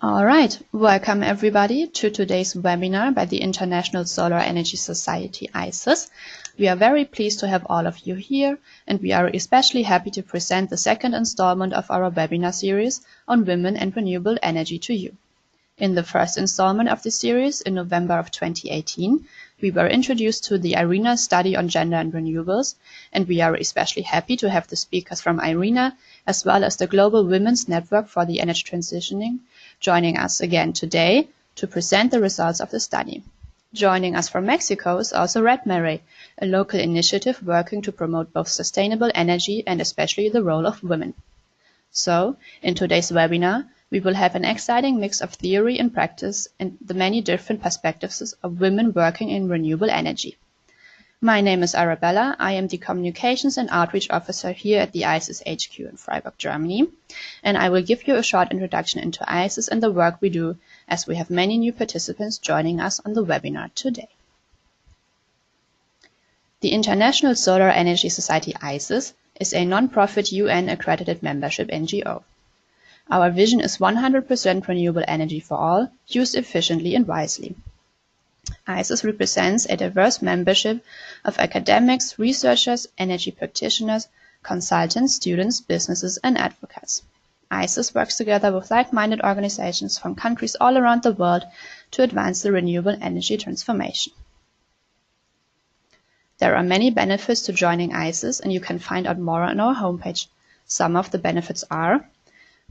All right, welcome everybody to today's webinar by the International Solar Energy Society, ISES. We are very pleased to have all of you here, and we are especially happy to present the second installment of our webinar series on women and renewable energy to you. In the first installment of the series in November of 2018, we were introduced to the IRENA study on gender and renewables, and we are especially happy to have the speakers from IRENA as well as the Global Women's Network for the Energy Transitioning joining us again today to present the results of the study. Joining us from Mexico is also REDMEREE, a local initiative working to promote both sustainable energy and especially the role of women. So, in today's webinar, we will have an exciting mix of theory and practice and the many different perspectives of women working in renewable energy. My name is Arabella. I am the Communications and Outreach Officer here at the ISES HQ in Freiburg, Germany, and I will give you a short introduction into ISES and the work we do, as we have many new participants joining us on the webinar today. The International Solar Energy Society ISES is a non-profit UN-accredited membership NGO. Our vision is 100% renewable energy for all, used efficiently and wisely. ISES represents a diverse membership of academics, researchers, energy practitioners, consultants, students, businesses, and advocates. ISES works together with like-minded organizations from countries all around the world to advance the renewable energy transformation. There are many benefits to joining ISES, and you can find out more on our homepage. Some of the benefits are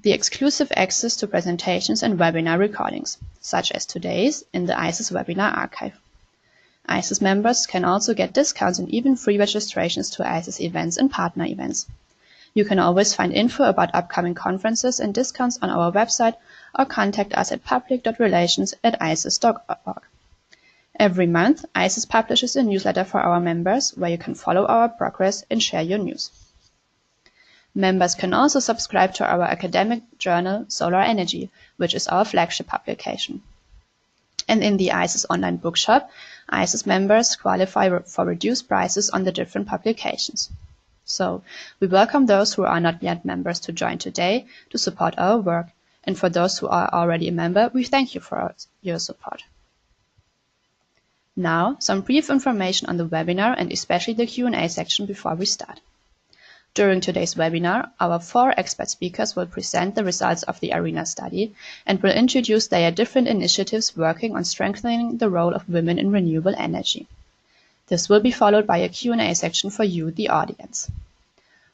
the exclusive access to presentations and webinar recordings, such as today's in the ISES webinar archive. ISES members can also get discounts and even free registrations to ISES events and partner events. You can always find info about upcoming conferences and discounts on our website or contact us at public.relations@ises.org. Every month, ISES publishes a newsletter for our members where you can follow our progress and share your news. Members can also subscribe to our academic journal, Solar Energy, which is our flagship publication. And in the ISES online bookshop, ISES members qualify for reduced prices on the different publications. So, we welcome those who are not yet members to join today to support our work, and for those who are already a member, we thank you for your support. Now, some brief information on the webinar and especially the Q&A section before we start. During today's webinar, our 4 expert speakers will present the results of the IRENA study and will introduce their different initiatives working on strengthening the role of women in renewable energy. This will be followed by a Q&A section for you, the audience.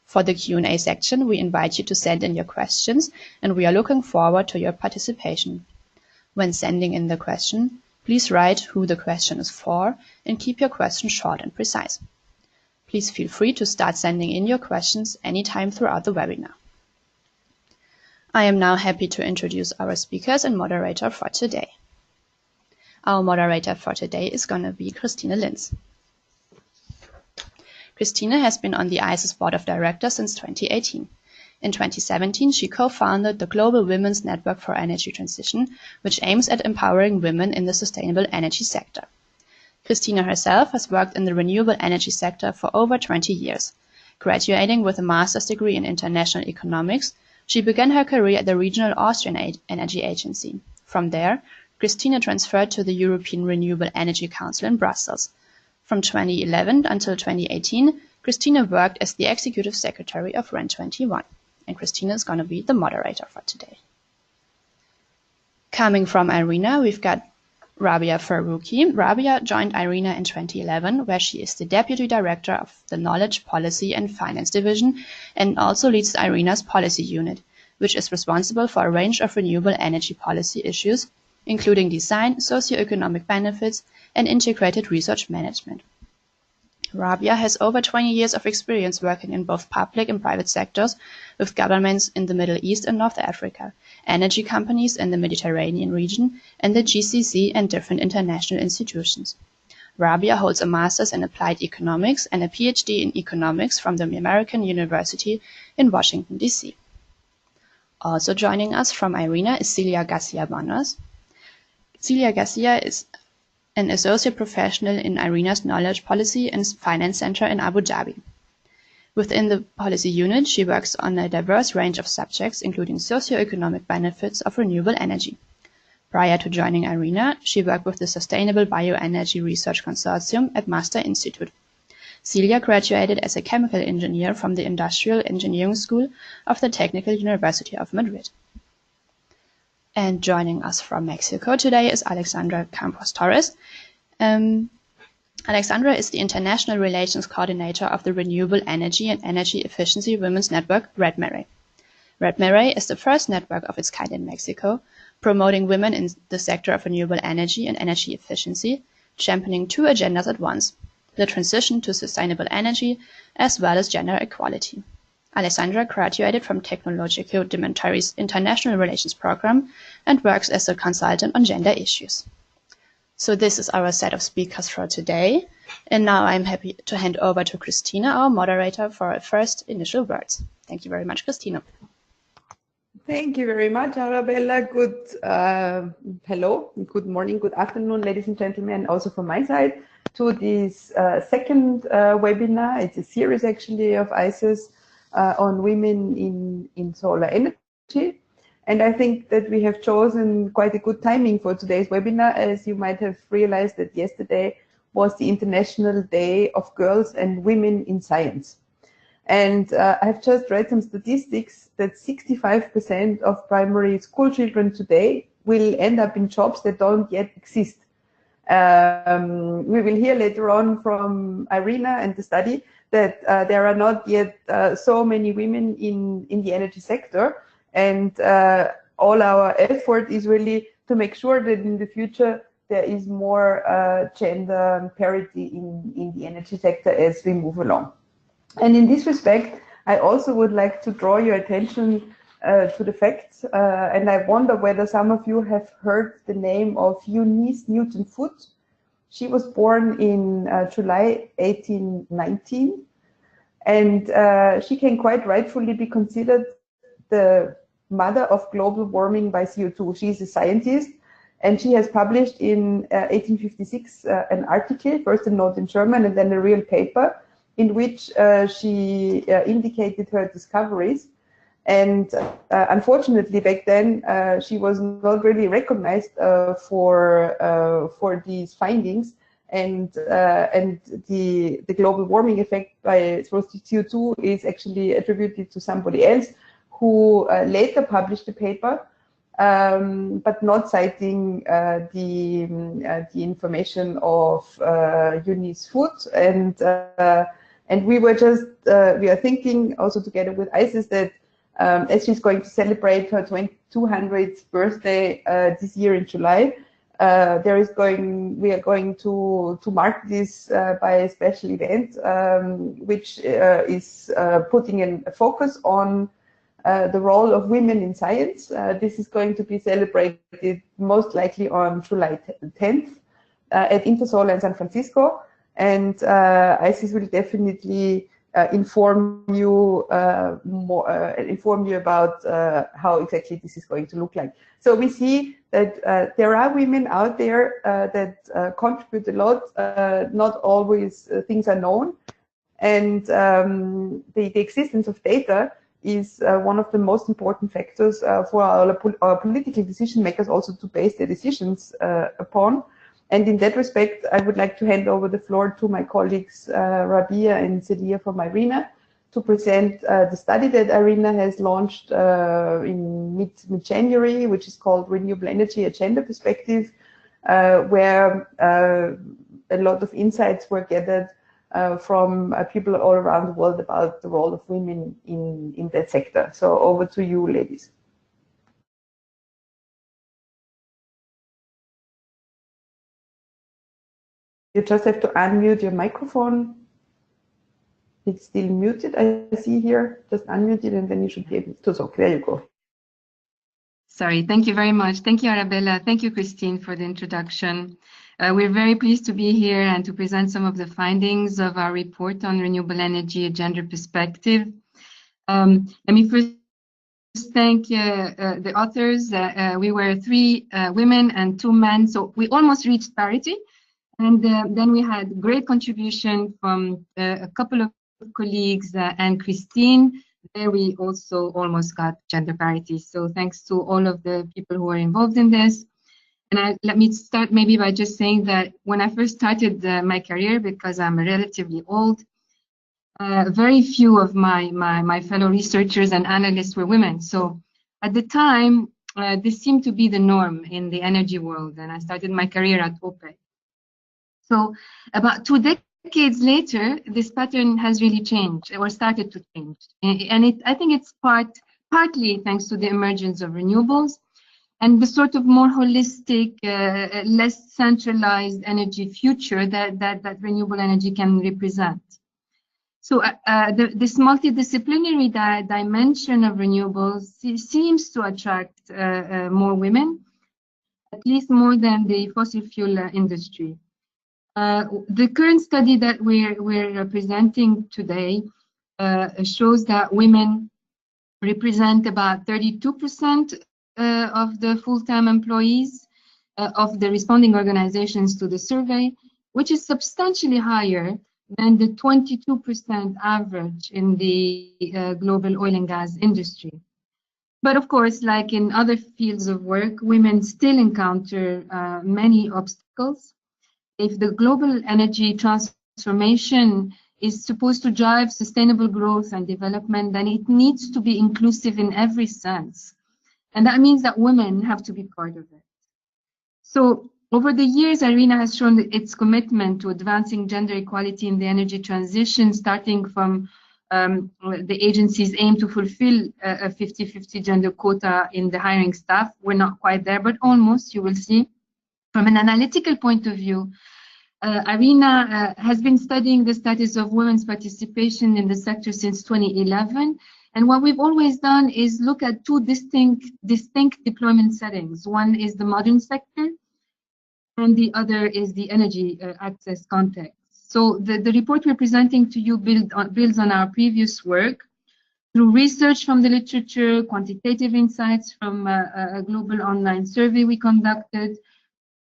For the Q&A section, we invite you to send in your questions, and we are looking forward to your participation. When sending in the question, please write who the question is for and keep your question short and precise. Please feel free to start sending in your questions anytime throughout the webinar. I am now happy to introduce our speakers and moderator for today. Our moderator for today is going to be Christina Lin. Christina has been on the ISES Board of Directors since 2018. In 2017, she co-founded the Global Women's Network for Energy Transition, which aims at empowering women in the sustainable energy sector. Christina herself has worked in the renewable energy sector for over 20 years. Graduating with a master's degree in international economics, she began her career at the regional Austrian Energy Agency. From there, Christina transferred to the European Renewable Energy Council in Brussels. From 2011 until 2018, Christina worked as the Executive Secretary of REN21. And Christina is going to be the moderator for today. Coming from IRENA, we've got Rabia Farooqi. Rabia joined IRENA in 2011, where she is the Deputy Director of the Knowledge, Policy and Finance Division and also leads IRENA's Policy Unit, which is responsible for a range of renewable energy policy issues, including design, socioeconomic benefits, and integrated research management. Rabia has over 20 years of experience working in both public and private sectors with governments in the Middle East and North Africa, energy companies in the Mediterranean region, and the GCC and different international institutions. Rabia holds a master's in applied economics and a PhD in economics from the American University in Washington, D.C. Also joining us from IRENA is Celia Garcia. Celia Garcia is an associate professional in IRENA's Knowledge, Policy and Finance Center in Abu Dhabi. Within the policy unit, she works on a diverse range of subjects, including socioeconomic benefits of renewable energy. Prior to joining IRENA, she worked with the Sustainable Bioenergy Research Consortium at Master Institute. Celia graduated as a chemical engineer from the Industrial Engineering School of the Technical University of Madrid. And joining us from Mexico today is Alexandra Campos Torres. Alexandra is the International Relations Coordinator of the Renewable Energy and Energy Efficiency Women's Network, REDMEREE. REDMEREE is the first network of its kind in Mexico, promoting women in the sector of renewable energy and energy efficiency, championing two agendas at once, the transition to sustainable energy as well as gender equality. Alexandra graduated from Tecnológico de Monterrey's International Relations Program and works as a consultant on gender issues. So this is our set of speakers for today, and now I'm happy to hand over to Christina, our moderator, for our first initial words. Thank you very much, Christina. Thank you very much, Arabella. Good hello, good morning, good afternoon, ladies and gentlemen, also from my side to this second webinar. It's a series actually of ISES on women in solar energy. And I think that we have chosen quite a good timing for today's webinar, as you might have realized that yesterday was the International Day of Girls and Women in Science. And I've just read some statistics that 65% of primary school children today will end up in jobs that don't yet exist. We will hear later on from IRENA and the study that there are not yet so many women in the energy sector. And all our effort is really to make sure that in the future there is more gender parity in the energy sector as we move along. And in this respect, I also would like to draw your attention to the facts, and I wonder whether some of you have heard the name of Eunice Newton-Foote. She was born in July 1819, and she can quite rightfully be considered the mother of global warming by CO2. She's a scientist, and she has published in 1856 an article, first a note in German and then a real paper, in which she indicated her discoveries. And unfortunately, back then, she was not really recognized for these findings. And the global warming effect by CO2 is actually attributed to somebody else who later published the paper, but not citing the information of Eunice Foote. And we were just, we are thinking also together with ISES that as she's going to celebrate her 200th birthday this year in July, we are going to mark this by a special event, which is putting a focus on the role of women in science. This is going to be celebrated most likely on July 10th at Intersolar in San Francisco. And ISES will definitely inform you about how exactly this is going to look like. So we see that there are women out there that contribute a lot. Not always things are known, and the existence of data is one of the most important factors for our political decision makers also to base their decisions upon. And in that respect, I would like to hand over the floor to my colleagues Rabia and Celia from IRENA to present the study that IRENA has launched in mid-January, which is called Renewable Energy, a Gender Perspective, where a lot of insights were gathered from people all around the world about the role of women in that sector. So over to you, ladies. You just have to unmute your microphone. It's still muted, I see here. Just unmute it and then you should be able to talk. There you go. Sorry, thank you very much. Thank you, Arabella. Thank you, Christine, for the introduction. We're very pleased to be here and to present some of the findings of our report on renewable energy, a gender perspective. Let me first thank the authors. We were 3 women and 2 men, so we almost reached parity. And then we had great contribution from a couple of colleagues and Christine. There we also almost got gender parity. So thanks to all of the people who are involved in this. And let me start maybe by just saying that when I first started my career, because I'm relatively old, very few of my fellow researchers and analysts were women. So at the time, this seemed to be the norm in the energy world, and I started my career at OPEC. So about 2 decades later, this pattern has really changed, or started to change. And I think it's partly thanks to the emergence of renewables and the sort of more holistic, less centralized energy future that renewable energy can represent. So this multidisciplinary dimension of renewables seems to attract more women, at least more than the fossil fuel industry. The current study that we're presenting today shows that women represent about 32% of the full-time employees of the responding organizations to the survey, which is substantially higher than the 22% average in the global oil and gas industry. But of course, like in other fields of work, women still encounter many obstacles. If the global energy transformation is supposed to drive sustainable growth and development, then it needs to be inclusive in every sense. And that means that women have to be part of it. So over the years, IRENA has shown its commitment to advancing gender equality in the energy transition, starting from the agency's aim to fulfill a 50-50 gender quota in the hiring staff. We're not quite there, but almost, you will see. From an analytical point of view, IRENA has been studying the status of women's participation in the sector since 2011. And what we've always done is look at two distinct deployment settings. One is the modern sector, and the other is the energy access context. So the report we're presenting to you builds on our previous work through research from the literature, quantitative insights from a global online survey we conducted,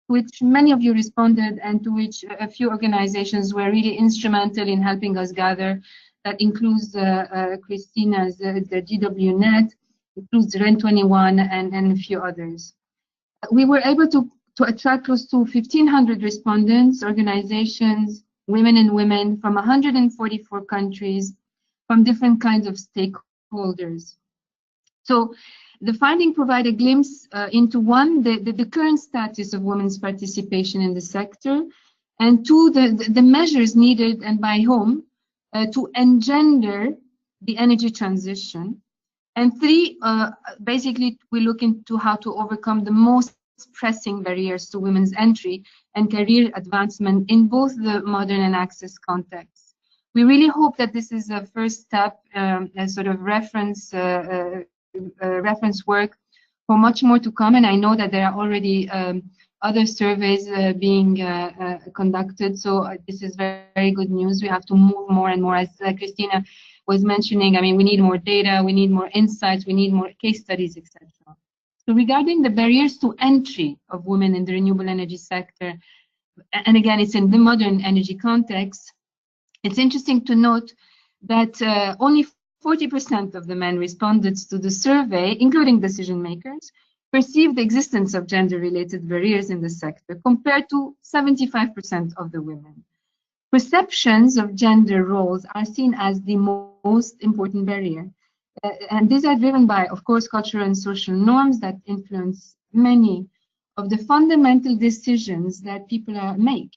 which many of you responded, and to which a few organizations were really instrumental in helping us gather. That includes Christina's, the GWNET, includes REN21 and a few others. We were able to attract close to 1,500 respondents, organizations, women from 144 countries, from different kinds of stakeholders. So the finding provide a glimpse into one, the current status of women's participation in the sector, and two, the measures needed and by whom to engender the energy transition. And three, basically we look into how to overcome the most pressing barriers to women's entry and career advancement in both the modern and access contexts. We really hope that this is a first step, a sort of reference work for much more to come. And I know that there are already other surveys being conducted. So this is very, very good news. We have to move more and more, as Christina was mentioning. I mean, we need more data, we need more insights, we need more case studies, etc. So regarding the barriers to entry of women in the renewable energy sector, and again, it's in the modern energy context, it's interesting to note that only 40% of the men respondents to the survey, including decision makers, perceive the existence of gender-related barriers in the sector, compared to 75% of the women. Perceptions of gender roles are seen as the most important barrier. And these are driven by, of course, cultural and social norms that influence many of the fundamental decisions that people make.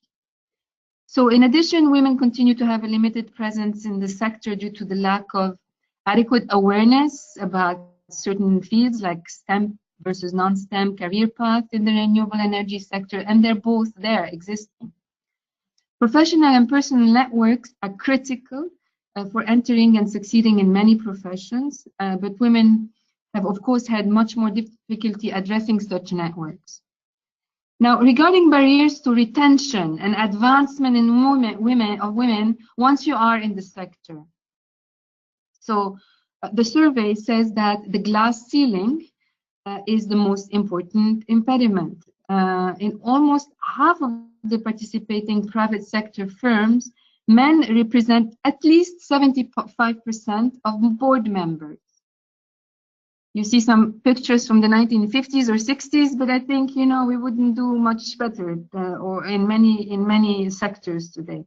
So in addition, women continue to have a limited presence in the sector due to the lack of adequate awareness about certain fields like STEM versus non-STEM career path in the renewable energy sector, and they're both there existing. Professional and personal networks are critical for entering and succeeding in many professions, but women have, of course, had much more difficulty addressing such networks. Now, regarding barriers to retention and advancement in women once you are in the sector. So the survey says that the glass ceiling is the most important impediment. In almost half of the participating private sector firms, men represent at least 75% of board members. You see some pictures from the 1950s or 60s, but I think, you know, we wouldn't do much better or in many sectors today.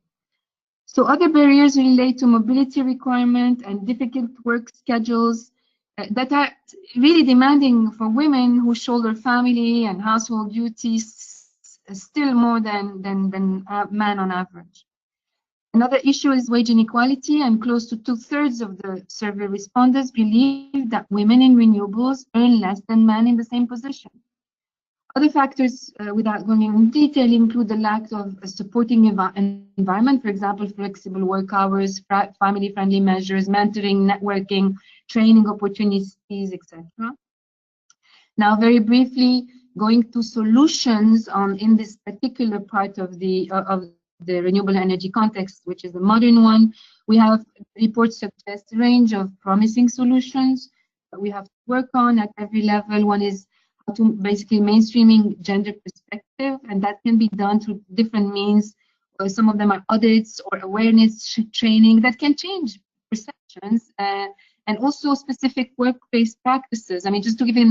So other barriers relate to mobility requirement and difficult work schedules that are really demanding for women who shoulder family and household duties still more than men on average. Another issue is wage inequality, and close to 2/3 of the survey respondents believe that women in renewables earn less than men in the same position. Other factors, without going into detail, include the lack of a supporting environment, for example, flexible work hours, family-friendly measures, mentoring, networking, training opportunities, etc. Now, very briefly, going to solutions in this particular part of the renewable energy context, which is the modern one, we have reports suggest a range of promising solutions that we have to work on at every level. One is how to basically mainstreaming gender perspective, and that can be done through different means. Some of them are audits or awareness training that can change perceptions and also specific workplace practices. I mean, just to give you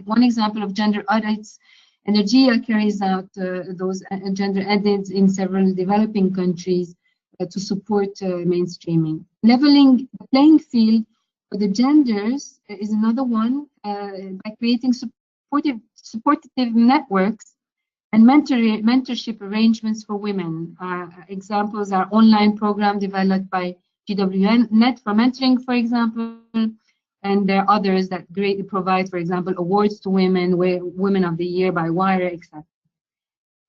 one example of gender audits, Energía carries out those gender audits in several developing countries to support mainstreaming. Leveling the playing field for the genders is another one by creating supportive networks and mentorship arrangements for women. Examples are online program developed by GWNET for mentoring, for example, and there are others that greatly provide, for example, awards to women, Women of the Year by Wire, etc.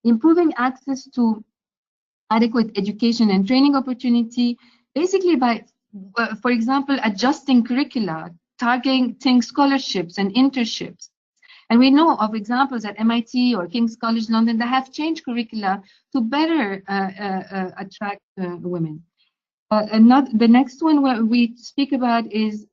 Improving access to adequate education and training opportunity, basically by, for example, adjusting curricula, targeting scholarships and internships. And we know of examples at MIT or King's College London that have changed curricula to better attract women. The next one where we speak about is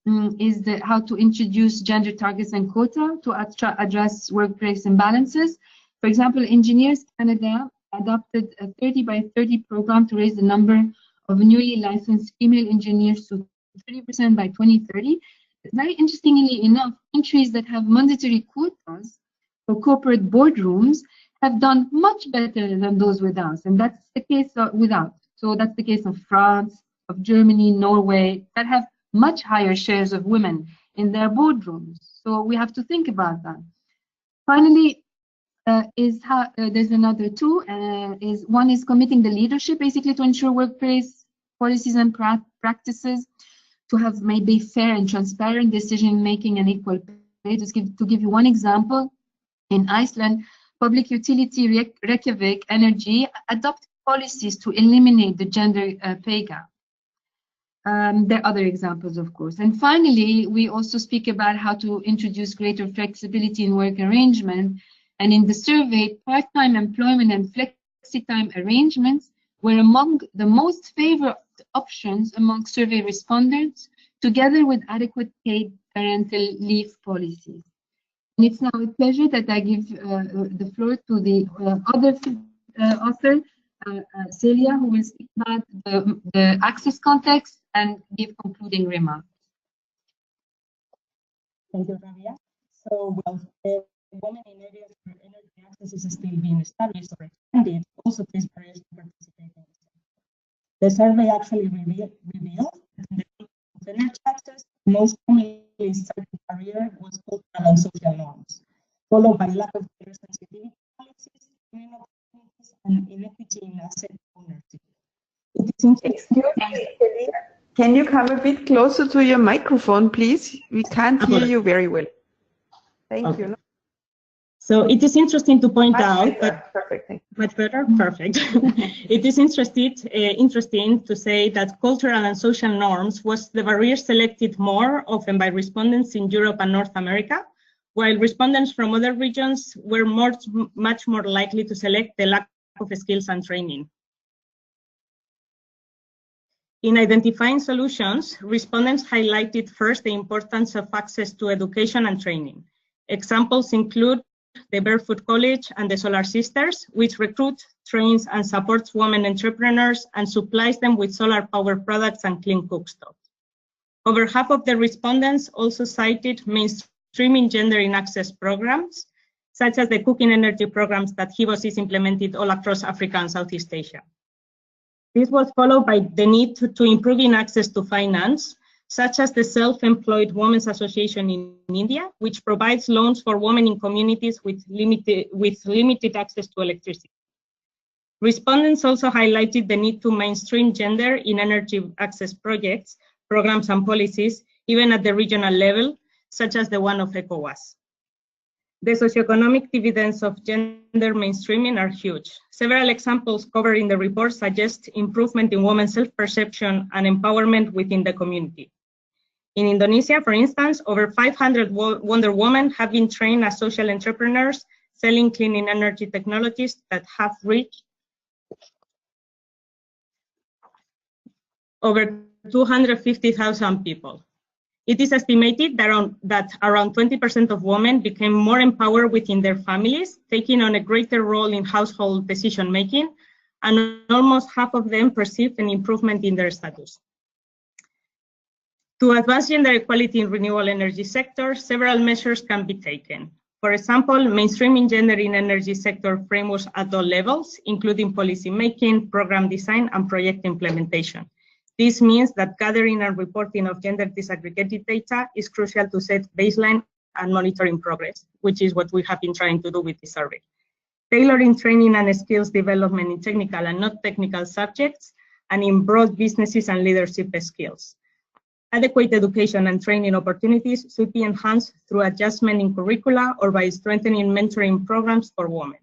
how to introduce gender targets and quota to address workplace imbalances. For example, Engineers Canada adopted a 30 by 30 program to raise the number of newly licensed female engineers to 30% by 2030. Very interestingly enough, countries that have mandatory quotas for corporate boardrooms have done much better than those without, and that's the case without. So that's the case of France, of Germany, Norway, that have much higher shares of women in their boardrooms. So we have to think about that. Finally, there's another two. One is committing the leadership, basically to ensure workplace policies and practices, to have maybe fair and transparent decision making and equal pay. To give you one example, in Iceland, public utility Reykjavik Energy adopted policies to eliminate the gender pay gap. There are other examples, of course. And finally, we also speak about how to introduce greater flexibility in work arrangement. And in the survey, part-time employment and flexi-time arrangements were among the most favored options among survey respondents, together with adequate paid parental leave policies. And it's now a pleasure that I give the floor to the other author, Celia, who will speak about the access context and give concluding remarks. Thank you, Rabia. So, well, women in areas where energy access is still being established or expanded also face barriers to participate in the survey actually revealed that in the field of energy access, the most commonly cited barrier was cultural and social norms, followed by lack of gender sensitivity policies, opportunities, and inequity in asset ownership. Excuse me, can you come a bit closer to your microphone, please? We can't hear you very well. Thank you. So it is interesting to point out that much better. Perfect. It is interesting to say that cultural and social norms was the barrier selected more often by respondents in Europe and North America, while respondents from other regions were much more likely to select the lack of skills and training. In identifying solutions, respondents highlighted first the importance of access to education and training. Examples include the Barefoot College and the Solar Sisters, which recruits, trains, and supports women entrepreneurs and supplies them with solar power products and clean cookstoves. Over half of the respondents also cited mainstreaming gender in access programs, such as the cooking energy programs that HIVOS implemented all across Africa and Southeast Asia. This was followed by the need to improving access to finance, such as the Self-Employed Women's Association in India, which provides loans for women in communities with limited access to electricity. Respondents also highlighted the need to mainstream gender in energy access projects, programs, and policies, even at the regional level, such as the one of ECOWAS. The socioeconomic dividends of gender mainstreaming are huge. Several examples covered in the report suggest improvement in women's self-perception and empowerment within the community. In Indonesia, for instance, over 500 Wonder Women have been trained as social entrepreneurs selling clean energy technologies that have reached over 250,000 people. It is estimated that around 20% of women became more empowered within their families, taking on a greater role in household decision-making, and almost half of them perceived an improvement in their status. To advance gender equality in renewable energy sector, several measures can be taken. For example, mainstreaming gender in energy sector frameworks at all levels, including policy making, program design, and project implementation. This means that gathering and reporting of gender disaggregated data is crucial to set baseline and monitoring progress, which is what we have been trying to do with this survey. Tailoring training and skills development in technical and not technical subjects, and in broad businesses and leadership skills. Adequate education and training opportunities should be enhanced through adjustment in curricula or by strengthening mentoring programs for women.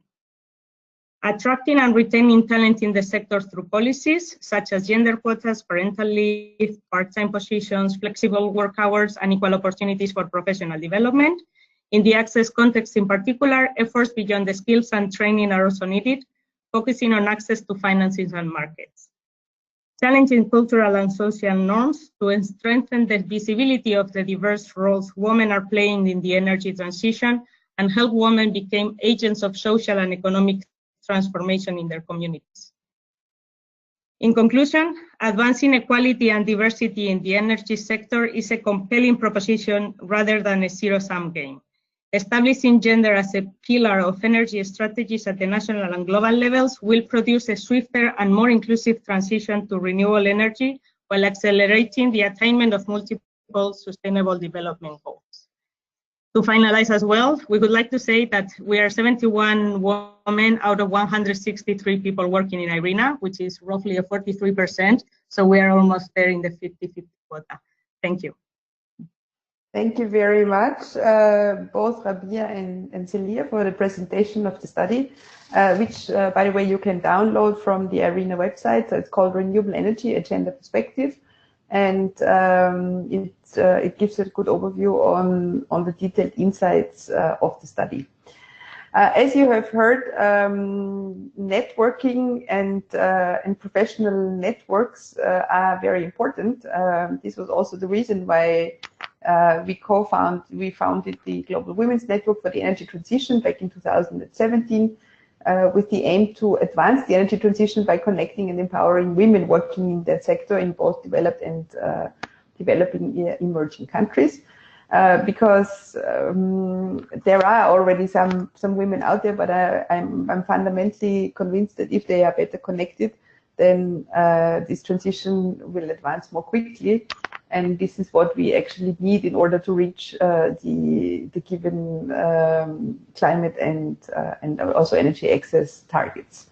Attracting and retaining talent in the sector through policies such as gender quotas, parental leave, part-time positions, flexible work hours, and equal opportunities for professional development. In the access context in particular, efforts beyond the skills and training are also needed, focusing on access to financing and markets. Challenging cultural and social norms to strengthen the visibility of the diverse roles women are playing in the energy transition and help women become agents of social and economic transformation in their communities. In conclusion, advancing equality and diversity in the energy sector is a compelling proposition rather than a zero-sum game. Establishing gender as a pillar of energy strategies at the national and global levels will produce a swifter and more inclusive transition to renewable energy while accelerating the attainment of multiple sustainable development goals. To finalize as well, we would like to say that we are 71 women out of 163 people working in IRENA, which is roughly a 43%. So we are almost there in the 50-50 quota. Thank you. Thank you very much, both Rabia and Celia, for the presentation of the study, which, by the way, you can download from the IRENA website. So it's called Renewable Energy, A Gender Perspective. And it gives a good overview on the detailed insights of the study. As you have heard, networking and professional networks are very important. This was also the reason why we founded the Global Women's Network for the Energy Transition back in 2017, with the aim to advance the energy transition by connecting and empowering women working in that sector in both developed and developing emerging countries. Because there are already some women out there, but I'm fundamentally convinced that if they are better connected, then this transition will advance more quickly. And this is what we actually need in order to reach the given climate and also energy access targets.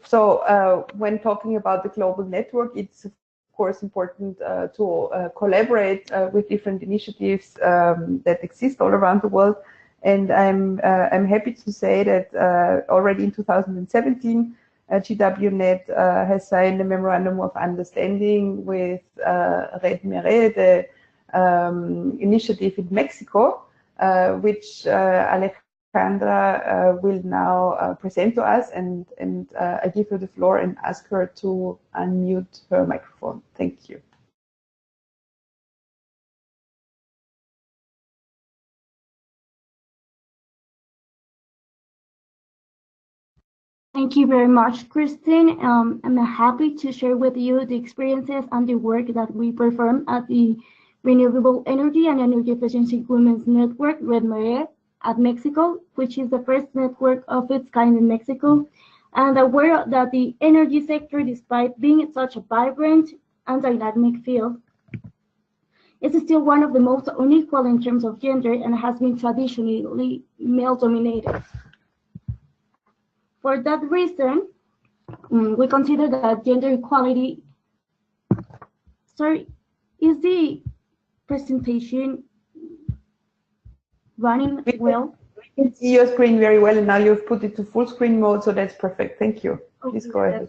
So when talking about the global network, it's of course important to collaborate with different initiatives that exist all around the world. And I'm happy to say that already in 2017, GWNET has signed a memorandum of understanding with REDMEREE, the initiative in Mexico, which Alexandra will now present to us, and I give her the floor and ask her to unmute her microphone. Thank you. Thank you very much, Christine. I'm happy to share with you the experiences and the work that we perform at the Renewable Energy and Energy Efficiency Women's Network, REDMEREE, at Mexico, which is the first network of its kind in Mexico, and aware that the energy sector, despite being such a vibrant and dynamic field, is still one of the most unequal in terms of gender and has been traditionally male-dominated. For that reason, we consider that gender equality. Sorry, is the presentation running well? We can see your screen very well, and now you've put it to full screen mode, so that's perfect. Thank you. Okay, please go ahead.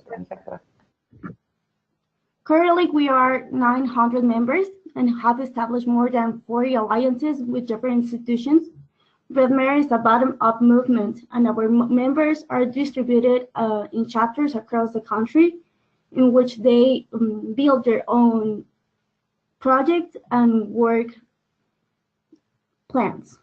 Currently, we are 900 members and have established more than 40 alliances with different institutions. REDMEREE is a bottom-up movement, and our members are distributed in chapters across the country, in which they build their own projects and work plans.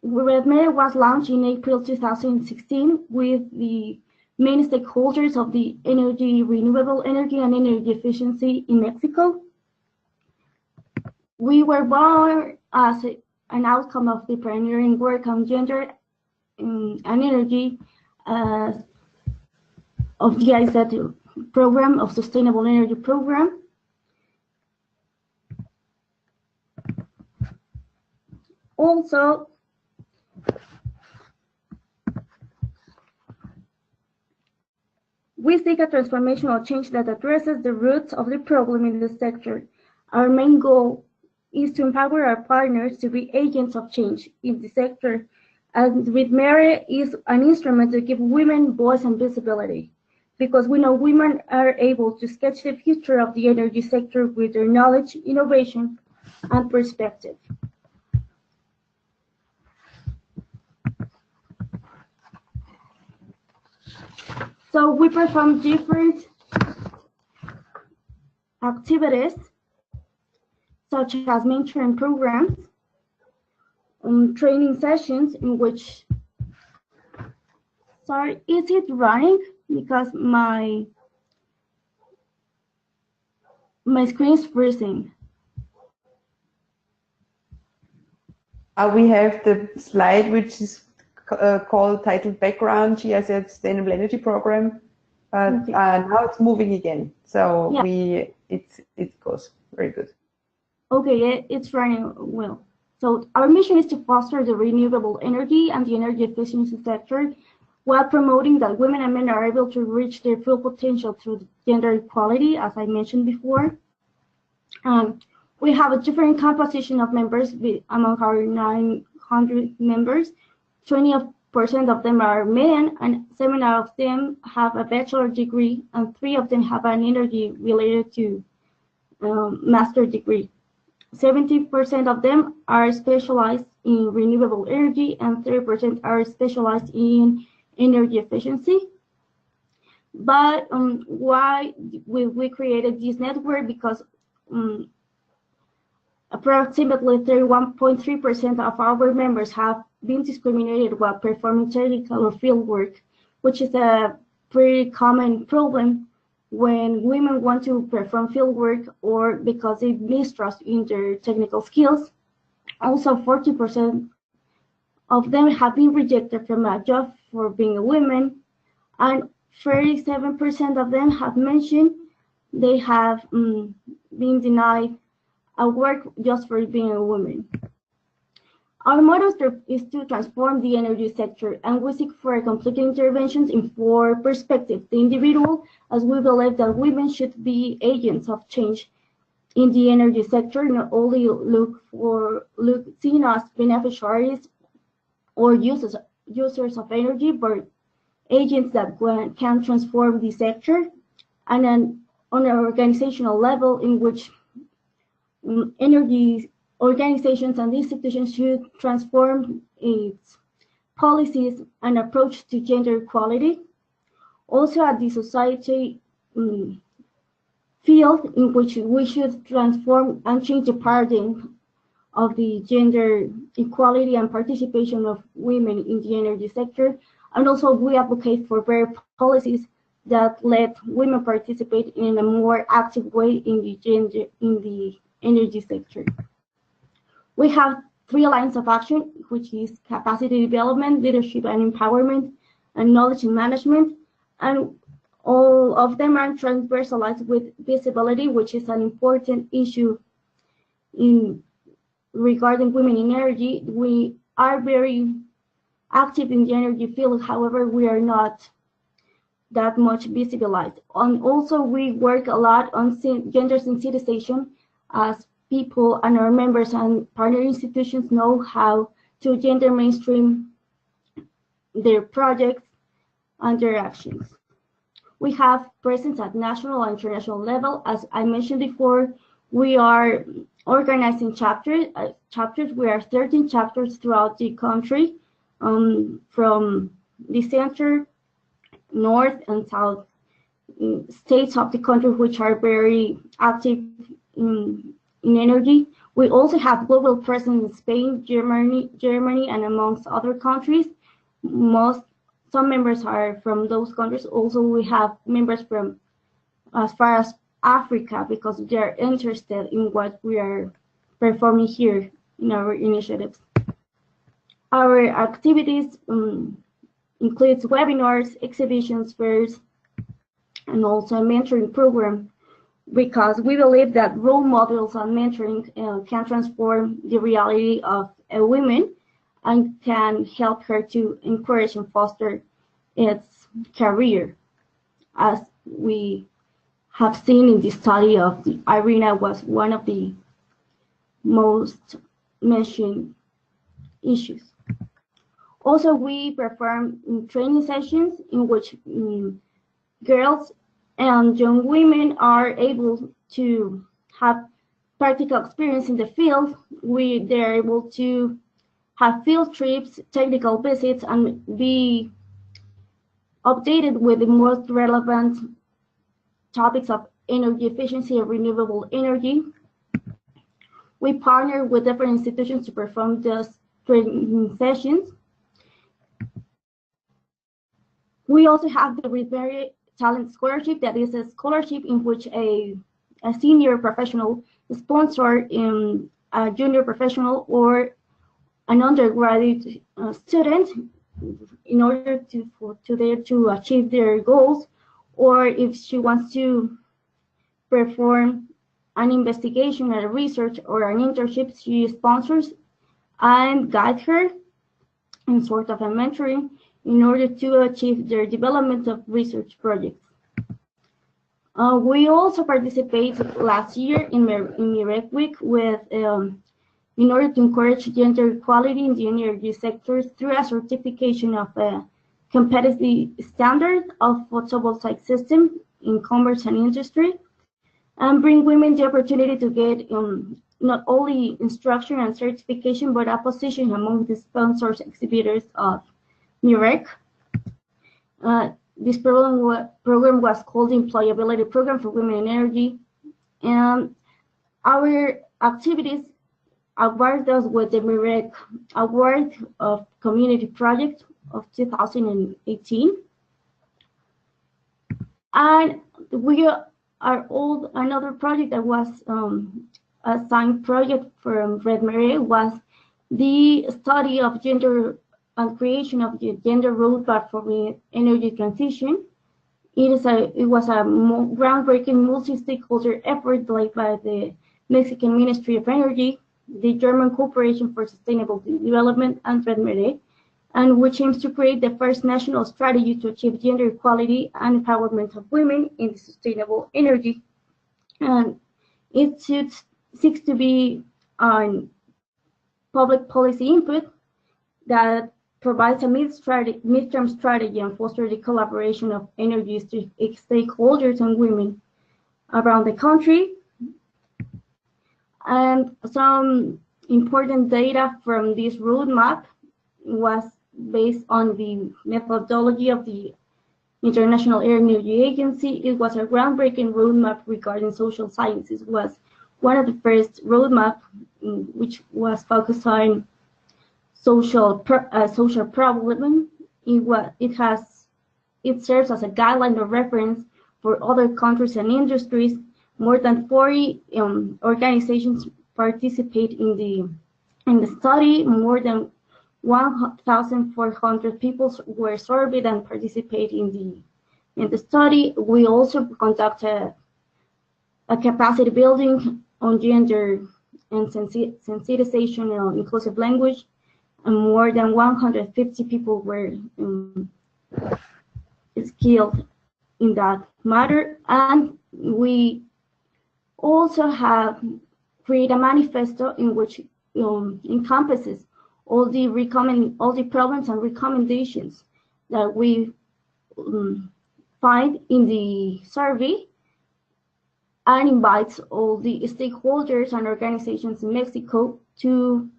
REDMEREE was launched in April 2016 with the main stakeholders of the energy, renewable energy, and energy efficiency in Mexico. We were born as an outcome of the pioneering work on gender and energy of the ISES program, of Sustainable Energy Program. Also, we seek a transformational change that addresses the roots of the problem in the sector. Our main goal is to empower our partners to be agents of change in the sector, and REDMEREE is an instrument to give women voice and visibility, because we know women are able to sketch the future of the energy sector with their knowledge, innovation, and perspective. So we perform different activities, such as mentoring programs, training sessions in which, sorry, is it running? Because my screen is freezing. We have the slide which is titled Background GISES Sustainable Energy Program. Okay. Now it's moving again, so yeah. It goes very good. Okay, it's running well. So our mission is to foster the renewable energy and the energy efficiency sector while promoting that women and men are able to reach their full potential through gender equality, as I mentioned before. We have a different composition of members among our 900 members. 20% of them are men, and 7 of them have a bachelor degree, and 3 of them have an energy related to master degree. 70% of them are specialized in renewable energy, and 30% are specialized in energy efficiency. But why we created this network? Because approximately 31.3% of our members have been discriminated while performing technical or field work, which is a pretty common problem when women want to perform field work or because they mistrust in their technical skills. Also, 40% of them have been rejected from a job for being a woman, and 37% of them have mentioned they have been denied a work just for being a woman. Our motto is to transform the energy sector, and we seek for complete interventions in 4 perspectives. The individual, as we believe that women should be agents of change in the energy sector, not only seen as beneficiaries or users of energy, but agents that can transform the sector, and then on an organizational level in which energy organizations and institutions should transform its policies and approach to gender equality. Also at the society field in which we should transform and change the paradigm of the gender equality and participation of women in the energy sector. And also we advocate for better policies that let women participate in a more active way in the energy sector. We have 3 lines of action, which is capacity development, leadership and empowerment, and knowledge and management. And all of them are transversalized with visibility, which is an important issue regarding women in energy. We are very active in the energy field, however, we are not that much visibilized. And also we work a lot on gender sensitization, as people and our members and partner institutions know how to gender mainstream their projects and their actions. We have presence at national and international level. As I mentioned before, we are organizing chapters. We are 13 chapters throughout the country, from the center, north, and south states of the country, which are very active in energy. We also have global presence in Spain, Germany, and amongst other countries. Some members are from those countries. Also, we have members from as far as Africa, because they are interested in what we are performing here in our initiatives. Our activities includes webinars, exhibitions, fairs, and also a mentoring program, because we believe that role models and mentoring can transform the reality of a woman and can help her to encourage and foster its career. As we have seen in the study of the IRENA, was one of the most mentioned issues. Also, we perform training sessions in which girls and young women are able to have practical experience in the field. They're able to have field trips, technical visits, and be updated with the most relevant topics of energy efficiency and renewable energy. We partner with different institutions to perform those training sessions. We also have the REDMEREE Talent Scholarship, that is a scholarship in which a senior professional sponsor in a junior professional or an undergraduate student in order to achieve their goals, or if she wants to perform an investigation or a research or an internship, she sponsors and guides her in sort of a mentoring in order to achieve their development of research projects. We also participated last year in Mujeres Week with in order to encourage gender equality in the energy sector through a certification of a competitive standard of photovoltaic system in commerce and industry, and bring women the opportunity to get not only instruction and certification, but a position among the sponsors exhibitors of MUREC. This program was called the Employability Program for Women in Energy, and our activities awarded us with the MUREC Award of Community Project of 2018. And we are all another project that was a signed project from REDMEREE was the study of gender and creation of the gender roadmap for the energy transition. It was a groundbreaking multi-stakeholder effort led by the Mexican Ministry of Energy, the German Corporation for Sustainable Development, and REDMEREE, and which aims to create the first national strategy to achieve gender equality and empowerment of women in the sustainable energy. And it seeks to be on public policy input that provides a midterm strategy and fosters the collaboration of energy stakeholders and women around the country. And some important data from this roadmap was based on the methodology of the International Energy Agency. It was a groundbreaking roadmap regarding social sciences. It was one of the first roadmap which was focused on social problem. It serves as a guideline of reference for other countries and industries. More than 40 organizations participate in the In the study, more than 1,400 people were surveyed and participated in the study. We also conducted a capacity building on gender and sensitization and inclusive language, and more than 150 people were skilled in that matter. And we also have created a manifesto in which encompasses all the problems and recommendations that we find in the survey, and invites all the stakeholders and organizations in Mexico to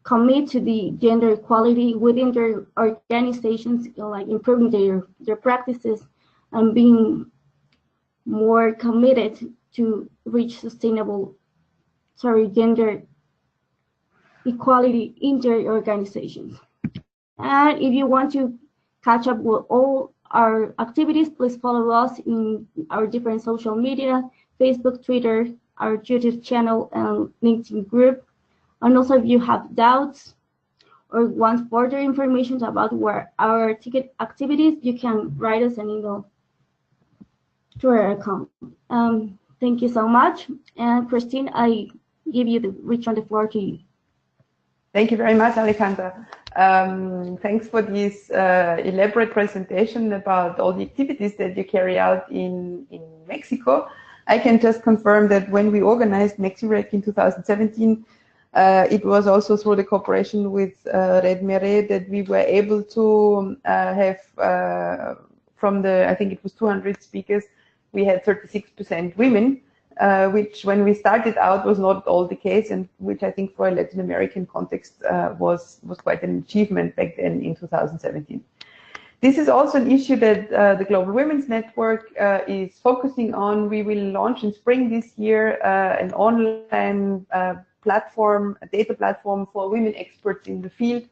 commit to the gender equality within their organizations, like improving their practices and being more committed to reach gender equality in their organizations. And if you want to catch up with all our activities, please follow us in our different social media, Facebook, Twitter, our YouTube channel, and LinkedIn group. And also, if you have doubts or want further information about our activities, you can write us an email to our account. Thank you so much. And Christine, I return the floor to you. Thank you very much, Alexandra. Thanks for this elaborate presentation about all the activities that you carry out in Mexico. I can just confirm that when we organized MEXIREC in 2017, it was also through the cooperation with REDMEREE that we were able to have, from the, I think it was 200 speakers, we had 36% women, which when we started out was not at all the case, and which I think for a Latin American context was quite an achievement back then in 2017. This is also an issue that the Global Women's Network is focusing on. We will launch in spring this year an online platform, a data platform for women experts in the field